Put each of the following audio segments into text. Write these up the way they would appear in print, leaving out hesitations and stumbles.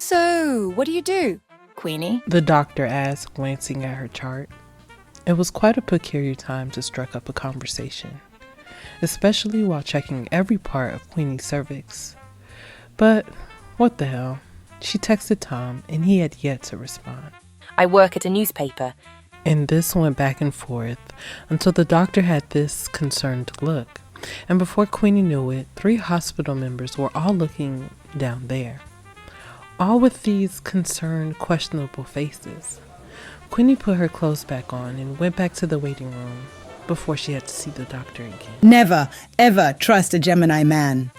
So, what do you do, Queenie? The doctor asked, glancing at her chart. It was quite a peculiar time to strike up a conversation, especially while checking every part of Queenie's cervix. But what the hell? She texted Tom, and he had yet to respond. I work at a newspaper. And this went back and forth until the doctor had this concerned look. And before Queenie knew it, 3 hospital members were all looking down there, all with these concerned, questionable faces. Queenie put her clothes back on and went back to the waiting room before she had to see the doctor again. Never, ever trust a Gemini man.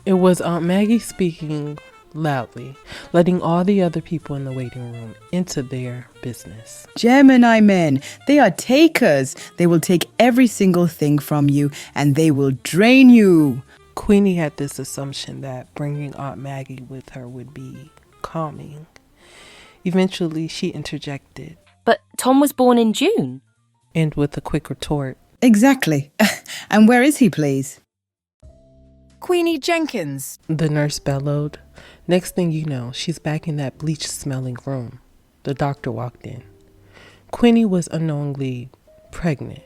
It was Aunt Maggie speaking loudly, letting all the other people in the waiting room into their business. Gemini men, they are takers. They will take every single thing from you and they will drain you. Queenie had this assumption that bringing Aunt Maggie with her would be calming. Eventually, she interjected. But Tom was born in June. And with a quick retort. Exactly. And where is he, please? Queenie Jenkins, The nurse bellowed. Next thing you know, she's back in that bleach-smelling room. The doctor walked in. Queenie was unknowingly pregnant,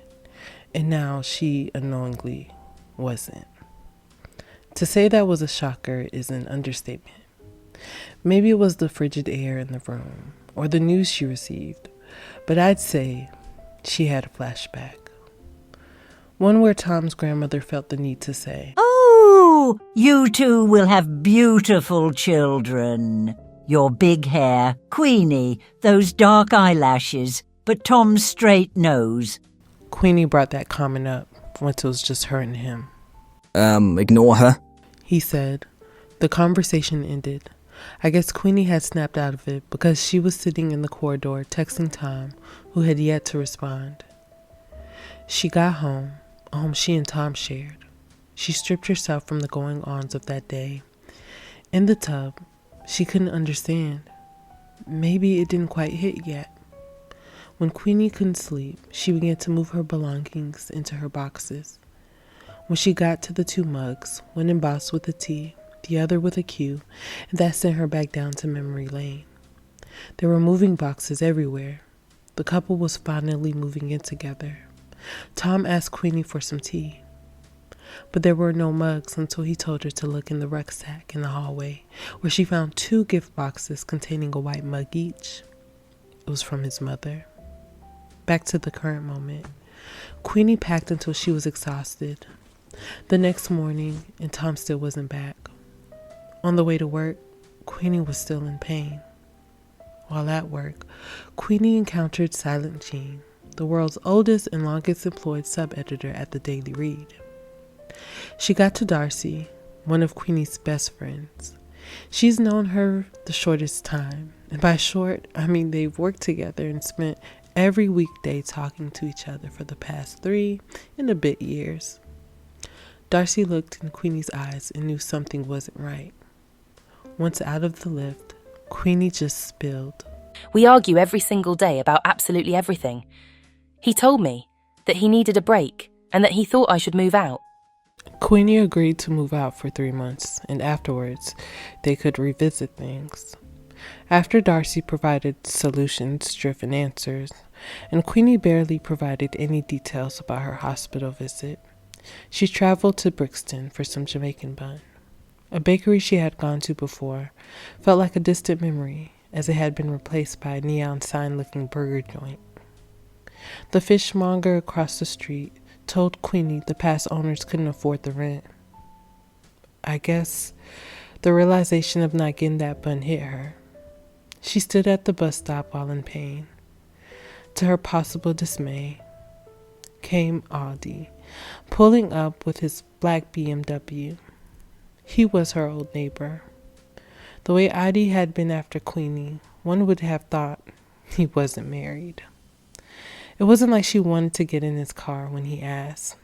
and now she unknowingly wasn't. To say that was a shocker is an understatement. Maybe it was the frigid air in the room, or the news she received, but I'd say she had a flashback. One where Tom's grandmother felt the need to say, "Oh, you two will have beautiful children. Your big hair, Queenie, those dark eyelashes, but Tom's straight nose." Queenie brought that comment up once it was just her and him. Ignore her, He said. The conversation ended. I guess Queenie had snapped out of it because she was sitting in the corridor texting Tom, who had yet to respond. She got home, a home she and Tom shared. She stripped herself from the going-ons of that day. In the tub, she couldn't understand. Maybe it didn't quite hit yet. When Queenie couldn't sleep, she began to move her belongings into her boxes. When she got to the 2 mugs, one embossed with a T, the other with a Q, and that sent her back down to memory lane. There were moving boxes everywhere. The couple was finally moving in together. Tom asked Queenie for some tea, but there were no mugs until he told her to look in the rucksack in the hallway, where she found 2 gift boxes containing a white mug each. It was from his mother. Back to the current moment. Queenie packed until she was exhausted. The next morning, and Tom still wasn't back. On the way to work, Queenie was still in pain. While at work, Queenie encountered Silent Jean, the world's oldest and longest employed sub-editor at the Daily Read. She got to Darcy, one of Queenie's best friends. She's known her the shortest time, and by short, I mean they've worked together and spent every weekday talking to each other for the past 3 and a bit years. Darcy looked in Queenie's eyes and knew something wasn't right. Once out of the lift, Queenie just spilled. We argue every single day about absolutely everything. He told me that he needed a break and that he thought I should move out. Queenie agreed to move out for 3 months, and afterwards, they could revisit things. After Darcy provided solutions-driven answers, and Queenie barely provided any details about her hospital visit, she traveled to Brixton for some Jamaican bun. A bakery she had gone to before felt like a distant memory, as it had been replaced by a neon sign-looking burger joint. The fishmonger across the street told Queenie the past owners couldn't afford the rent. I guess the realization of not getting that bun hit her. She stood at the bus stop while in pain. To her possible dismay, came Aldi, pulling up with his black BMW. He was her old neighbor. The way Aldi had been after Queenie, one would have thought he wasn't married. It wasn't like she wanted to get in his car when he asked,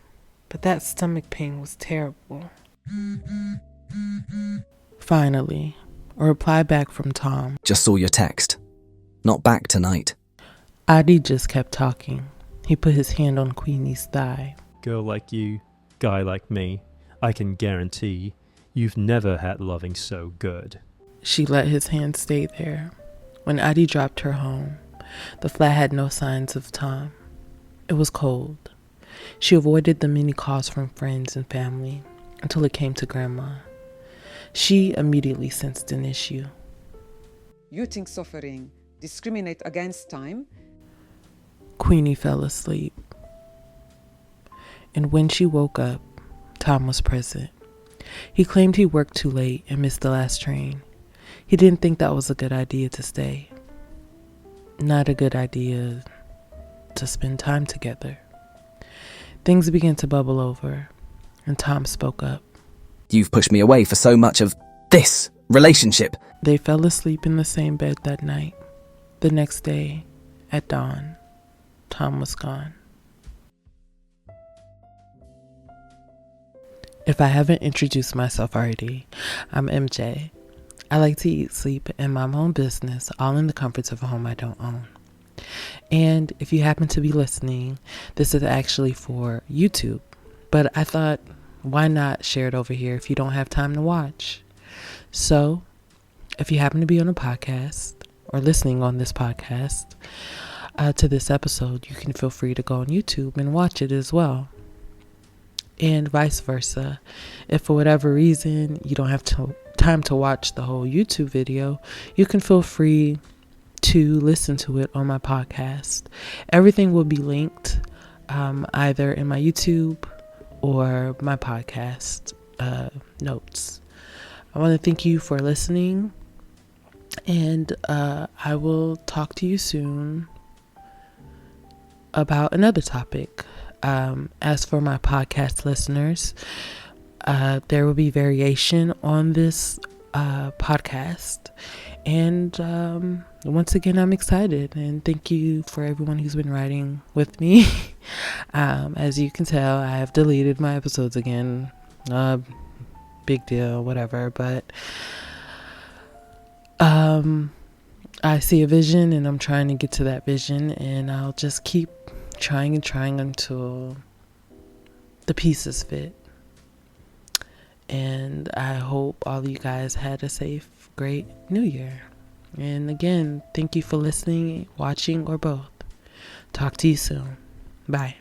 but that stomach pain was terrible. Finally, a reply back from Tom. Just saw your text. Not back tonight. Adi just kept talking. He put his hand on Queenie's thigh. Girl like you, guy like me, I can guarantee you've never had loving so good. she let his hand stay there. When Adi dropped her home, the flat had no signs of Tom. It was cold. She avoided the many calls from friends and family until it came to Grandma. She immediately sensed an issue. You think suffering discriminate against time? Queenie fell asleep. And when she woke up, Tom was present. He claimed he worked too late and missed the last train. He didn't think that was a good idea to stay. Not a good idea to spend time together. Things began to bubble over, and Tom spoke up. You've pushed me away for so much of this relationship. They fell asleep in the same bed that night. The next day, at dawn, Tom was gone. If I haven't introduced myself already, I'm MJ. I like to eat, sleep, and mind my own business, all in the comforts of a home I don't own. And if you happen to be listening, this is actually for YouTube. But I thought, why not share it over here if you don't have time to watch? So, if you happen to be on a podcast or listening on this podcast to this episode, you can feel free to go on YouTube and watch it as well. And vice versa. If for whatever reason you don't have time to watch the whole YouTube video, you can feel free to listen to it on my podcast. Everything will be linked either in my YouTube or my podcast notes. I want to thank you for listening, and I will talk to you soon about another topic. As for my podcast listeners, there will be variation on this podcast. And once again, I'm excited. And thank you for everyone who's been writing with me. As you can tell, I have deleted my episodes again. Big deal, whatever. But I see a vision, and I'm trying to get to that vision. And I'll just keep trying until the pieces fit. And I hope all of you guys had a safe, great New Year. And again, thank you for listening, watching, or both. Talk to you soon. Bye.